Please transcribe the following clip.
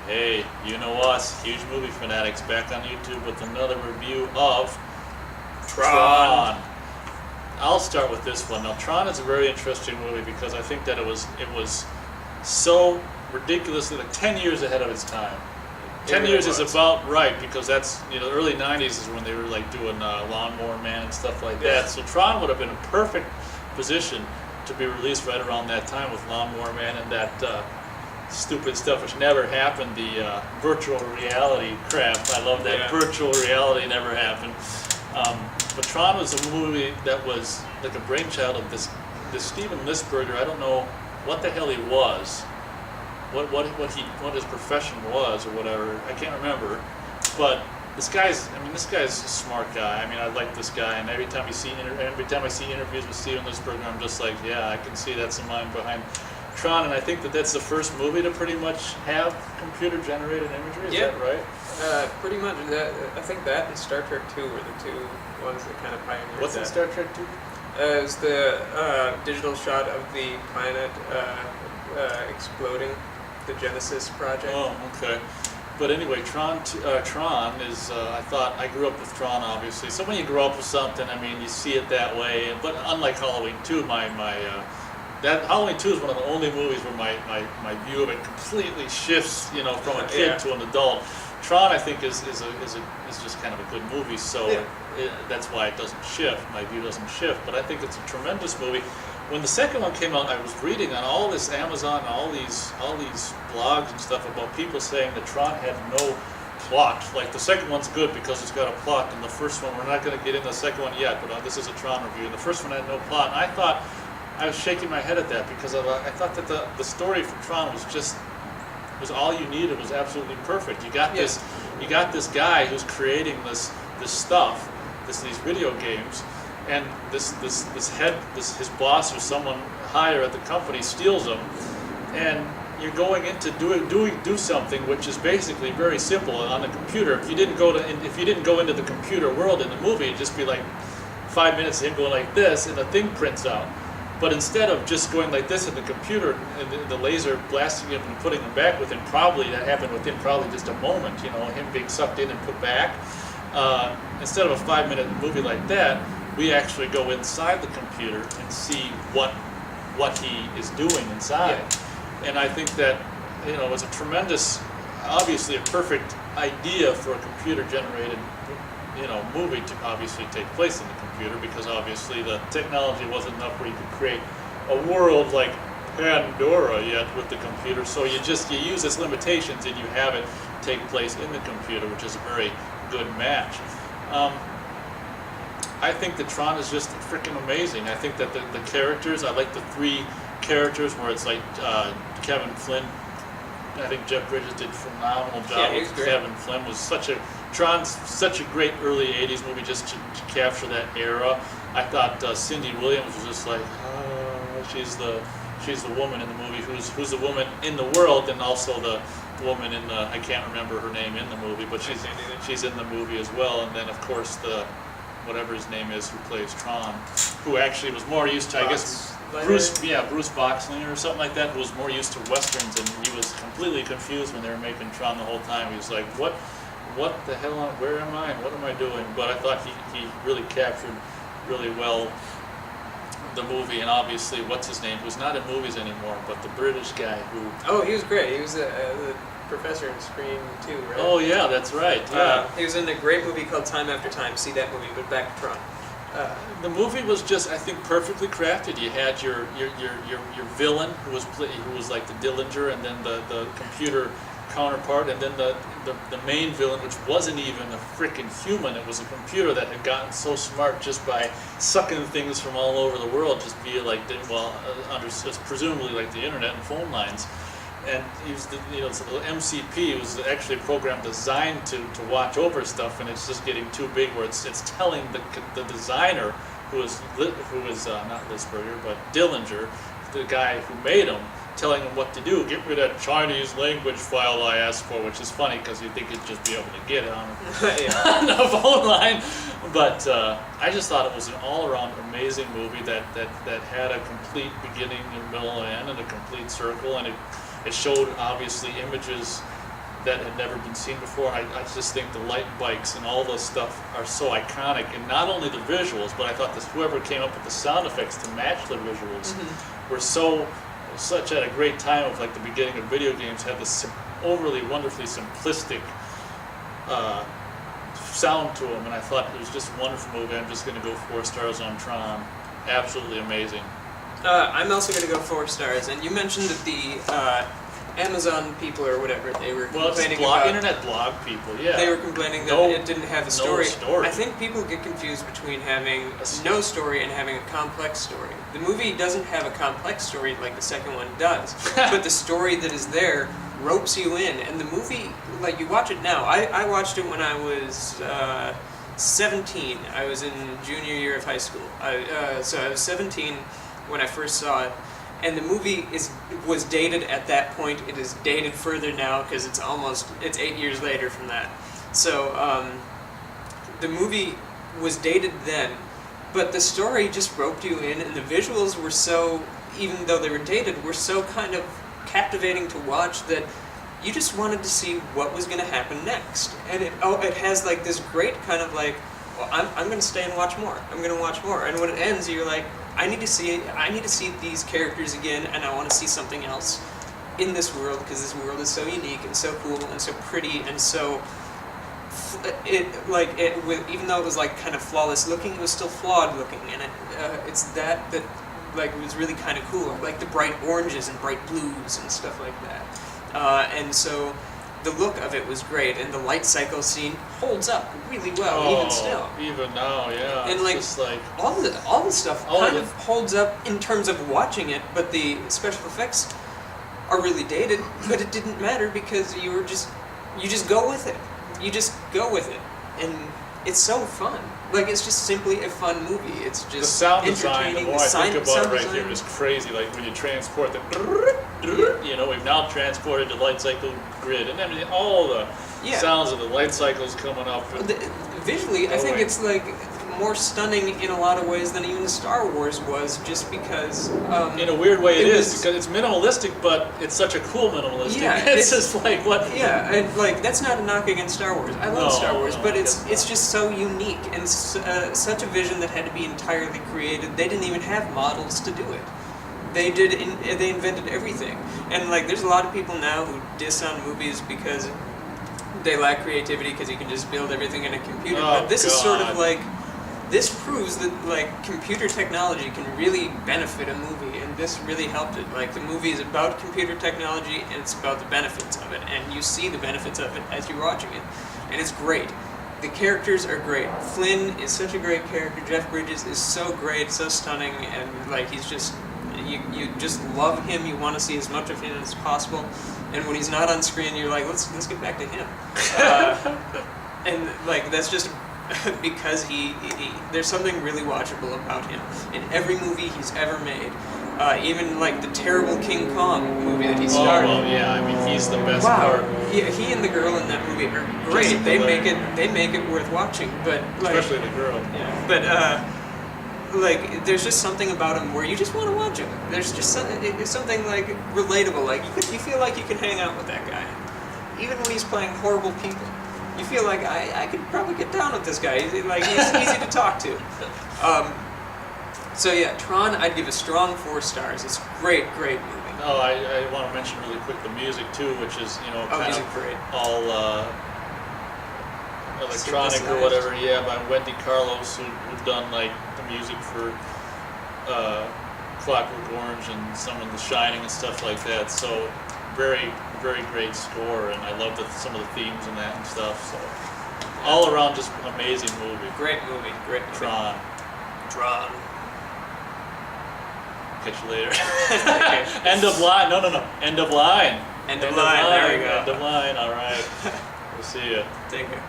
Hey, you know us, huge movie fanatics, back on YouTube with another review of Tron. I'll start with this one. Now, Tron is a very interesting movie because I think that it was so ridiculously like 10 years ahead of its time. 10 years is about right because that's, the early 90s is when they were like doing Lawnmower Man and stuff like that. So Tron would have been a perfect position to be released right around that time with Lawnmower Man and that stupid stuff which never happened, the virtual reality crap. I love that. Virtual reality never happened. But Tron was a movie that was like a brainchild of this Steven Lisberger. I don't know what the hell he was, what his profession was or whatever. I can't remember. But this guy's a smart guy. I mean, I like this guy, and every time I see interviews with Steven Lisberger, I'm just like, yeah, I can see that's the mind behind Tron, and I think that's the first movie to pretty much have computer-generated imagery. Is that right? Pretty much. I think that and Star Trek 2 were the two ones that kind of pioneered What's in Star Trek 2? It's the digital shot of the planet exploding, the Genesis project. Oh, okay. But anyway, Tron is, I grew up with Tron, obviously. So when you grow up with something, I mean, you see it that way. But unlike Halloween 2, that Halloween 2 is one of the only movies where my view of it completely shifts, from a kid to an adult. Tron, I think, is just kind of a good movie, so that's why it doesn't shift. My view doesn't shift, but I think it's a tremendous movie. When the second one came out, I was reading on all this Amazon, all these blogs and stuff about people saying that Tron had no plot. Like, the second one's good because it's got a plot, and the first one, we're not going to get into the second one yet, but this is a Tron review, and the first one had no plot, and I was shaking my head at that because I thought that the story for Tron was all you needed. It was absolutely perfect. You got this guy who's creating this stuff, these video games, and his boss or someone higher at the company steals them, and you're going into do something which is basically very simple on the computer. If you didn't go into the computer world in the movie, it'd just be like 5 minutes of him going like this, and the thing prints out. But instead of just going like this in the computer and the laser blasting him and putting him back that happened within probably just a moment, him being sucked in and put back. Instead of a 5-minute movie like that, we actually go inside the computer and see what he is doing inside. Yeah. And I think that, it's a tremendous, obviously a perfect idea for a computer-generated movie to obviously take place in the computer, because obviously the technology wasn't enough where you could create a world like Pandora yet with the computer. So you use its limitations and you have it take place in the computer, which is a very good match. I think that Tron is just freaking amazing. I think that the characters, I like the 3 characters where it's like Kevin Flynn. I think Jeff Bridges did a phenomenal job with Kevin Flynn. Tron's such a great early 80s movie just to capture that era. I thought Cindy Williams was just like, she's the woman in the movie who's the woman in the world, and also the woman in the, I can't remember her name in the movie, but she's in the movie as well. And then of course whatever his name is who plays Tron, who actually was more used to, I guess, Bruce Boxlinger or something like that, who was more used to westerns, and he was completely confused when they were making Tron the whole time. He was like, what the hell, where am I, and what am I doing? But I thought he really captured really well the movie, and obviously, what's his name, who's not in movies anymore, but the British guy who... Oh, he was great. He was the professor in Scream 2, right? Oh yeah, that's right, yeah. He was in a great movie called Time After Time. See that movie, but back to Tron. The movie was just, I think, perfectly crafted. You had your villain who was like the Dillinger, and then the computer counterpart, and then the main villain, which wasn't even a freaking human. It was a computer that had gotten so smart just by sucking things from all over the world, just via presumably like the internet and phone lines. And he was MCP was actually a program designed to watch over stuff, and it's just getting too big where it's telling the designer who is not Lisberger but Dillinger, the guy who made him, telling him what to do. Get rid of that Chinese language file I asked for, which is funny because you'd think you'd just be able to get it on the phone line. But I just thought it was an all-around amazing movie that had a complete beginning, middle, and end, and a complete circle, and it showed obviously images that had never been seen before. I just think the light bikes and all this stuff are so iconic, and not only the visuals, but I thought this whoever came up with the sound effects to match the visuals were such at a great time of like the beginning of video games had this overly wonderfully simplistic sound to them, and I thought it was just a wonderful movie. I'm just going to go 4 stars on Tron. Absolutely amazing. I'm also going to go 4 stars. And you mentioned that the Amazon people or whatever, they were complaining about internet blog people. Yeah, they were complaining that it didn't have a story. No story. I think people get confused between having no story and having a complex story. The movie doesn't have a complex story like the second one does, but the story that is there ropes you in. And the movie, like you watch it now. I watched it when I was 17. I was in junior year of high school. So I was 17 when I first saw it. And the movie was dated at that point. It is dated further now because it's 8 years later from that. So the movie was dated then, but the story just roped you in, and the visuals were so, even though they were dated, were so kind of captivating to watch that you just wanted to see what was going to happen next. And it has like this great kind of like, well, I'm going to stay and watch more. I'm going to watch more. And when it ends, you're like, I need to see these characters again, and I want to see something else in this world, because this world is so unique and so cool and so pretty and so even though it was like kind of flawless looking, it was still flawed looking, and it's that like it was really kind of cool, like the bright oranges and bright blues and stuff like that, and so the look of it was great, and the light cycle scene holds up really well, even still. Even now, yeah. And it's like all the stuff kind of holds up in terms of watching it, but the special effects are really dated. But it didn't matter because you just go with it. You just go with it, and it's so fun. Like it's just simply a fun movie. It's just the sound design. entertaining. The more I think about it right here is crazy. Like when you transport we've now transported the light cycle grid, and everything, all the sounds of the light cycles coming up. Visually, I think it's like more stunning in a lot of ways than even Star Wars was, just because... in a weird way it is, because it's minimalistic, but it's such a cool minimalistic. Yeah, it's just like, what... Yeah, and like, that's not a knock against Star Wars. I love Star Wars, but it's just so unique, and such a vision that had to be entirely created. They didn't even have models to do it. They invented everything. And like, there's a lot of people now who diss on movies because they lack creativity, because you can just build everything in a computer. But this is sort of like... This proves that like computer technology can really benefit a movie, and this really helped it. Like the movie is about computer technology, and it's about the benefits of it, and you see the benefits of it as you're watching it, and it's great. The characters are great. Flynn is such a great character. Jeff Bridges is so great, so stunning, and like he's just you just love him. You want to see as much of him as possible, and when he's not on screen, you're like, let's get back to him, and like that's just. Because there's something really watchable about him in every movie he's ever made. Even like the terrible King Kong movie that he starred in. Oh yeah, I mean he's the best part. Yeah, he and the girl in that movie are great. They make it worth watching. But like, especially the girl. Yeah. But like there's just something about him where you just want to watch him. There's just something like relatable. Like you feel like you can hang out with that guy, even when he's playing horrible people. You feel like I could probably get down with this guy. He's easy to talk to. So yeah, Tron, I'd give a strong 4 stars. It's a great movie. Oh, I want to mention really quick the music too, which is kind of great. All electronic or whatever. Yeah, by Wendy Carlos, who've done like the music for Clockwork Orange and some of The Shining and stuff like that. So very great score, and I love some of the themes in that and stuff. So all around, just amazing movie. Great movie. Tron. Catch you later. End of line. No. End of line. End of line. There we go. End of line. All right. We'll see you. Take care.